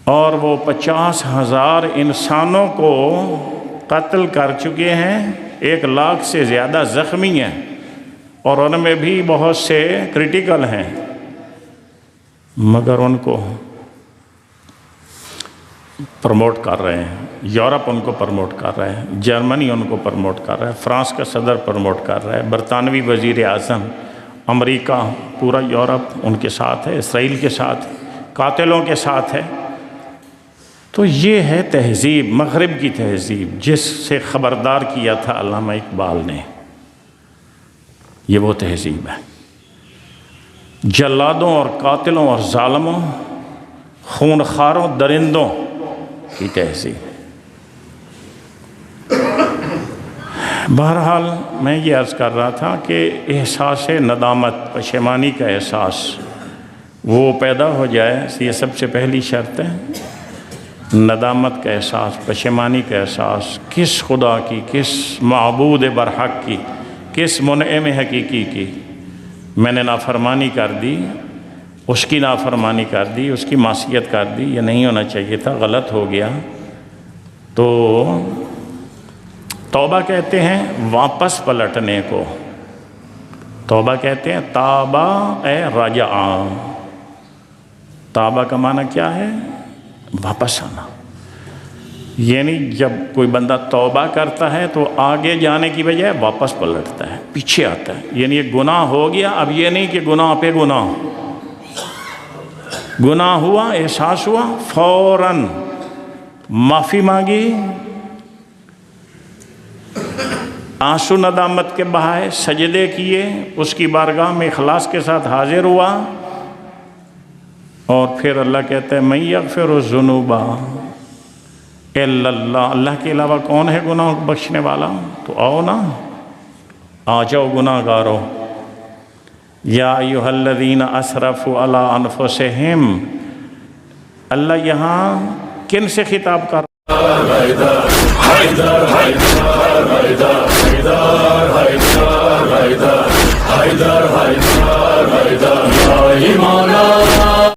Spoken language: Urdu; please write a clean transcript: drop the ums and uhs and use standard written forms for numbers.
اور وہ 50,000 انسانوں کو قتل کر چکے ہیں، 1 لاکھ سے زیادہ زخمی ہیں، اور ان میں بھی بہت سے کرٹیکل ہیں، مگر ان کو پروموٹ کر رہے ہیں۔ یورپ ان کو پروموٹ کر رہا ہے، جرمنی ان کو پروموٹ کر رہا ہے، فرانس کا صدر پروموٹ کر رہا ہے، برطانوی وزیر اعظم، امریکہ، پورا یورپ ان کے ساتھ ہے، اسرائیل کے ساتھ، قاتلوں کے ساتھ ہے۔ تو یہ ہے تہذیب، مغرب کی تہذیب، جس سے خبردار کیا تھا علامہ اقبال نے۔ یہ وہ تہذیب ہے، جلادوں اور قاتلوں اور ظالموں، خونخواروں، درندوں کی تہذیب۔ بہرحال میں یہ عرض کر رہا تھا کہ احساس ندامت، پشیمانی کا احساس وہ پیدا ہو جائے، یہ سب سے پہلی شرط ہے۔ ندامت کا احساس، پشیمانی کا احساس، کس خدا کی، کس معبود برحق کی، کس منعم حقیقی کی میں نے نافرمانی کر دی، اس کی نافرمانی کر دی، اس کی معصیت کر دی، یہ نہیں ہونا چاہیے تھا، غلط ہو گیا۔ تو توبہ کہتے ہیں واپس پلٹنے کو، توبہ کہتے ہیں تابہ اے رجعہ۔ توبہ کا معنی کیا ہے؟ واپس آنا۔ یعنی جب کوئی بندہ توبہ کرتا ہے تو آگے جانے کی بجائے واپس پلٹتا ہے، پیچھے آتا ہے۔ یعنی یہ گناہ ہو گیا، اب یہ نہیں کہ گناہ پہ گناہ، گناہ ہوا، احساس ہوا، فوراً معافی مانگی، آنسو ندامت کے بہائے، سجدے کیے، اس کی بارگاہ میں اخلاص کے ساتھ حاضر ہوا، اور پھر اللہ کہتا ہے من یغفر الذنوب الا اللہ، اللہ کے علاوہ کون ہے گناہ بخشنے والا؟ تو آؤ نا، آ جاؤ گناہ گارو۔ یا ایھا الذین اسرفوا علی انفسہم، اللہ یہاں کن سے خطاب کر رہا ہے؟